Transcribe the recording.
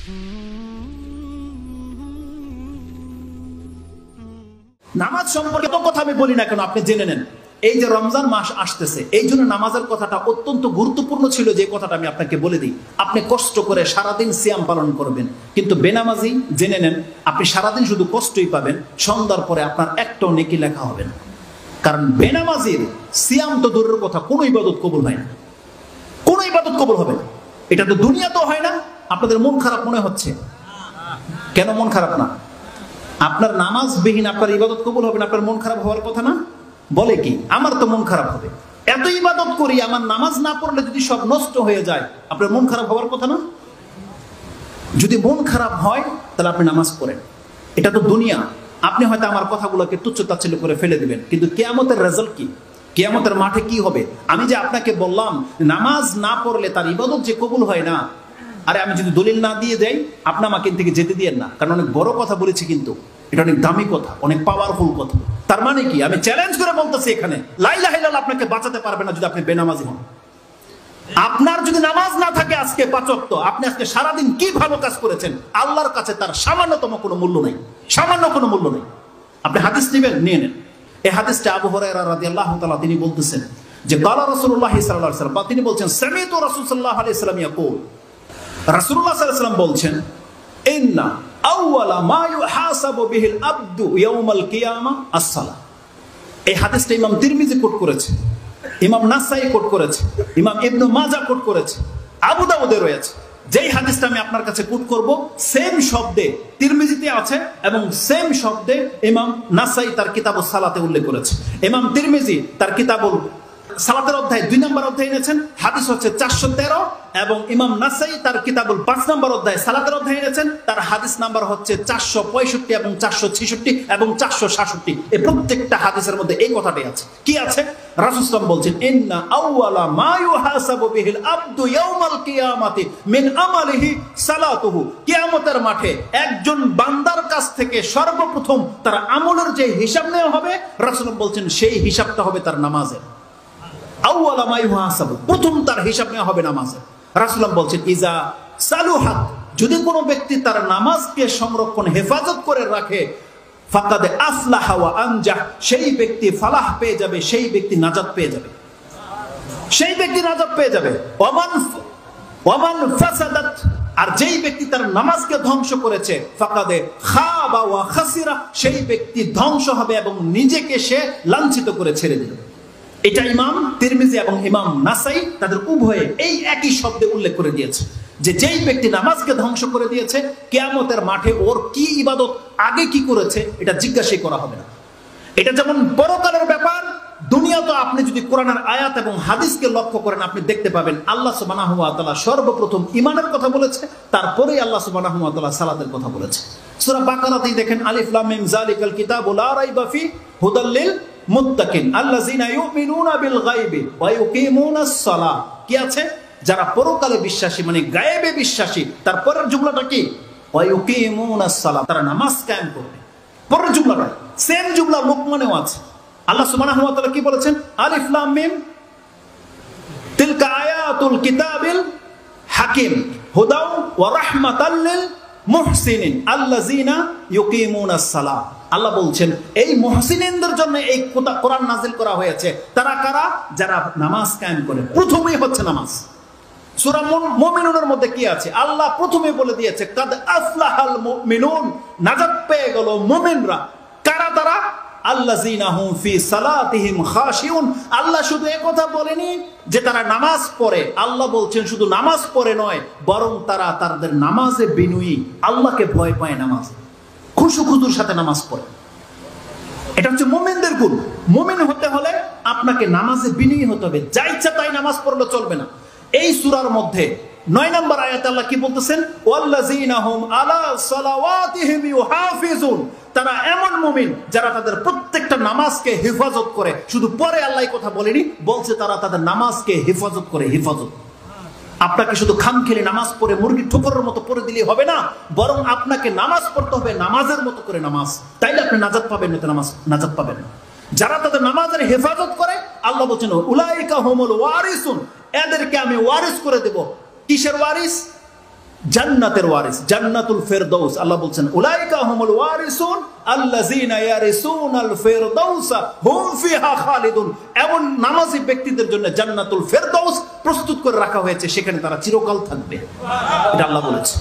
নামাজ সম্পর্কে তো কথা আমি বলি না কেন, আপনি জেনে নেন। এই যে রমজান মাস আসতেছে, এই জন্য নামাজের কথাটা অত্যন্ত গুরুত্বপূর্ণ ছিল। যে কথাটা আমি আপনাকে বলে দিই, আপনি কষ্ট করে সারাদিন সিয়াম পালন করবেন, কিন্তু বেনামাজি জেনে নেন আপনি সারাদিন শুধু কষ্টই পাবেন, সন্ধ্যার পরে আপনার একটাও নেকি লেখা হবে না। কারণ বেনামাজির সিয়াম তো দূরের কথা, কোনো ইবাদত কবুল হয় না, কোনো ইবাদত কবুল হবে না। এটা তো দুনিয়া তো হয় না। আপনাদের মন খারাপ মনে হচ্ছে কেন? মন খারাপ না, আপনার নামাজবিহীন আপনার ইবাদত কবুল হবে না, আপনার মন খারাপ হওয়ার কথা না? বলে কি আমার তো মন খারাপ হবে, এত ইবাদত করি, আমার নামাজ না পড়লে যদি সব নষ্ট হয়ে যায়, আপনার মন খারাপ হওয়ার কথা না? যদি মন খারাপ হয় তাহলে আপনি নামাজ পড়েন। এটা তো দুনিয়া। আপনি হয়তো আমার কথাগুলোকে তুচ্ছ তাচ্ছিল্য করে ফেলে দিবেন, কিন্তু কিয়ামতের রেজাল্ট কি? কিয়ামতের মাঠে কি হবে? আমি যে আপনাকে বললাম নামাজ না পড়লে তার ইবাদত যে কবুল হয় না, আরে আমি যদি দলিল না দিয়ে দেই আপনি আমাকে থেকে যেতে দিয়েন না, কারণ অনেক বড় কথা বলেছি, কিন্তু এটা অনেক দামি কথা, অনেক পাওয়ারফুল কথা। তার মানে কি? আমি চ্যালেঞ্জ করে বলতেছি এখানে লা ইলাহা ইল্লাল্লাহ আপনাকে বাঁচাতে পারবে না যদি আপনি বেনামাজি হন। আপনার যদি নামাজ না থাকে আজকে ৫ ওয়াক্ত, আপনি আজকে সারাদিন কি ভালো কাজ করেছেন, আল্লাহর কাছে তার সামান্যতম কোনো মূল্য নেই, সামান্য কোনো মূল্য নেই। আপনি হাদিস নেবেন, নিয়ে নেন। এই হাদিসটা আবু হুরায়রা রাদিয়াল্লাহু তাআলা তিনি বলতেছেন যে ক্বালা রাসূলুল্লাহ সাল্লাল্লাহু আলাইহি ওয়াসাল্লাম, তিনি বলছেন সামিতু রাসূল সাল্লাল্লাহু আলাইহি ওয়াসাল্লাম ইয়াকুল, রাসূলুল্লাহ সাল্লাল্লাহু আলাইহি ওয়াসাল্লাম বলছেন ইন্না আউওয়ালা মা ইউহাসাবু বিহিল আবদু ইয়াউমাল কিয়ামাহ আস-সালাহ। এই হাদিসটা ইমাম তিরমিজি কোট করেছে, ইমাম নাসাই কোট করেছে, ইমাম ইবনে মাজাহ কোট করেছে, আবু দাউদে রয়েছে। যেই হাদিসটা আমি আপনার কাছে কোট করব সেম শব্দে তিরমিজিতে আছে এবং সেম শব্দে ইমাম নাসাই তার কিতাবুস সালাতে উল্লেখ করেছে। ইমাম তিরমিজি তার কিতাবুল সালাতের অধ্যায় ২ নম্বর অধ্যায় এনেছেন, হাদিস হচ্ছে ৪১৩, এবং ইমাম নাসাই তার কিতাবুল ৫ নম্বর অধ্যায় সালাতের অধ্যায় এনেছেন, তার হাদিস নাম্বার হচ্ছে ৪৬৫ এবং ৪৬৬ এবং ৪৬৭। এই প্রত্যেকটা হাদিসের মধ্যে এই কথাটাই আছে। কি আছে? রাসূল সাল্লাল্লাহু আলাইহি ওয়াসাল্লাম বলছেন ইন্না আউওয়ালা মা ইউহাসাবু বিহিল আবদু ইয়াউমাল কিয়ামাতি মিন আমালিহি সালাতুহু। কিয়ামতের মাঠে একজন বান্দার কাছ থেকে সর্বপ্রথম তার আমলের যে হিসাব নেওয়া হবে, রাসূল বলছেন সেই হিসাবটা হবে তার নামাজের। আউওয়ালা মা ইউহাসাবু, প্রথম তার হিসাব নেওয়া হবে নামাজের। রাসূলুল্লাহ বলছেন ইজা সালুহাত, যদি কোনো ব্যক্তি তার নামাজকে সংরক্ষণ হেফাজত করে রাখে, ফাকাদ আফলাহা ওয়া আনজাহ, সেই ব্যক্তি ফালাহ পেয়ে যাবে, সেই ব্যক্তি নাজাত পেয়ে যাবে, সেই ব্যক্তি নাজাত পেয়ে যাবে। ওয়ামান ফাসাদাত, আর যেই ব্যক্তি তার নামাজকে ধ্বংস করেছে, ফাকাদে খাবা ওয়া খাসিরা, সেই ব্যক্তি ধ্বংস হবে এবং নিজেকে সে লাঞ্ছিত করে ছেড়ে দিল। এটা ইমাম তিরমিজি এবং ইমাম নাসাই তাদের উভয়ে এই একই শব্দে উল্লেখ করে দিয়েছে যে যেই ব্যক্তি নামাজকে ধ্বংস করে দিয়েছে, কিয়ামতের মাঠে ওর কি ইবাদত, আগে কি করেছে, এটা জিজ্ঞাসা করা হবে না। এটা যেমন পরকালের ব্যাপার, দুনিয়া তো আপনি যদি কোরআনের আয়াত এবং হাদিসকে লক্ষ্য করেন আপনি দেখতে পাবেন আল্লাহ সুবহানাহু ওয়া তাআলা সর্বপ্রথম ঈমানের কথা বলেছে, তারপরেই আল্লাহ সুবহানাহু ওয়া তাআলা সালাতের কথা বলেছে। সূরা বাকারাতেই দেখেন আলিফ লাম মিম যালিকাল কিতাবু লা রাইবা ফি হুদাল লিল মুত্তাকিন আল্লাযিনা ইউমিনুনা বিল গায়বি ওয়া ইউকিমুনাস সালাহ। কি আছে? যারা পরকালে বিশ্বাসী, মানে গায়েবে বিশ্বাসী। তারপরের জুমলাটা কি? ওয়া ইউকিমুনাস সালাহ, তারা নামাজ কায়েম করবে। পরের জুমলাটা সেম জুমলা লুকমানেও আছে। আল্লাহ সুবহানাহু ওয়া তাআলা কি বলেছেন? আলিফ লাম মিম তিলকা আয়াতুল কিতাবিল হাকিম হুদাও ওয়া রাহমাতাল লিল মুহসিনিন আল্লাযিনা ইউকিমুনাস সালাহ। আল্লাহ বলছেন এই মুহসিনদের জন্য এই কোরআন নাযিল করা হয়েছে। তারা কারা? যারা নামাজ কায়েম করে। প্রথমেই হচ্ছে নামাজ। সূরা মুমিনুনের মধ্যে কি আছে? আল্লাহ প্রথমে বলে দিয়েছে কাদ আফলাহাল মুমিনুন, নাজাত পেয়ে গেল মুমিনরা। কারা তারা? আল্লাযিনা হুম ফি সালাতিহিম খাশিউন। আল্লাহ শুধু একথা বলেনি যে তারা নামাজ পড়ে, আল্লাহ বলছেন শুধু নামাজ পড়ে নয়, বরং তারা তাদের নামাজে বিনয়ী, আল্লাহকে ভয় পায়, নামাজ খুশুখুজুর সাথে নামাজ পড়ে। এটা হচ্ছে মুমিনদের গুণ। মুমিন হতে হলে আপনাকে নামাজে বিনয়ী হতে হবে, যা ইচ্ছা তাই নামাজ পড়লে চলবে না। এই সূরার মধ্যে ৯ নম্বর আয়াতে আল্লাহ কি বলতেছেন? ওয়াল্লাযিনা হুম আলা সালাওয়াতিহিম ইউহাফিজুন। তারা এমন মুমিন যারা তাদের প্রত্যেকটা নামাজকে হেফাজত করে। শুধু পরে আল্লাহ কথা বলেনি, বলছে তারা তাদের নামাজকে হেফাজত করে। হেফাজত আপনাকে শুধু খামখেলে নামাজ পড়ে মুরগি ঠোকরের মতো পড়ে দিলে হবে না, বরং আপনাকে নামাজ পড়তে হবে নামাজের মতো করে নামাজ, তাইলে আপনি নাজাত পাবেন, না নাজাত পাবেন না। যারা তাদের নামাজের হেফাজত করে, আল্লাহ বলছেন উলাইকা হুমুল ওয়ারিসুন, এদেরকে আমি ওয়ারিস করে দেব। কিসের ওয়ারিস? জান্নাতের ওয়ারিস, জান্নাতুল ফেরদৌস। আল্লাহ বলছেন উলাইকা হুমুল ওয়ারিসুন আল্লাযিনা ইয়ারিসুনাল ফিরদাউসা হুম ফিহা খালিদুন। এমন নামাজি ব্যক্তিদের জন্য জান্নাতুল ফেরদৌস প্রস্তুত করে রাখা হয়েছে, সেখানে তারা চিরকাল থাকবে। এটা আল্লাহ বলেছে।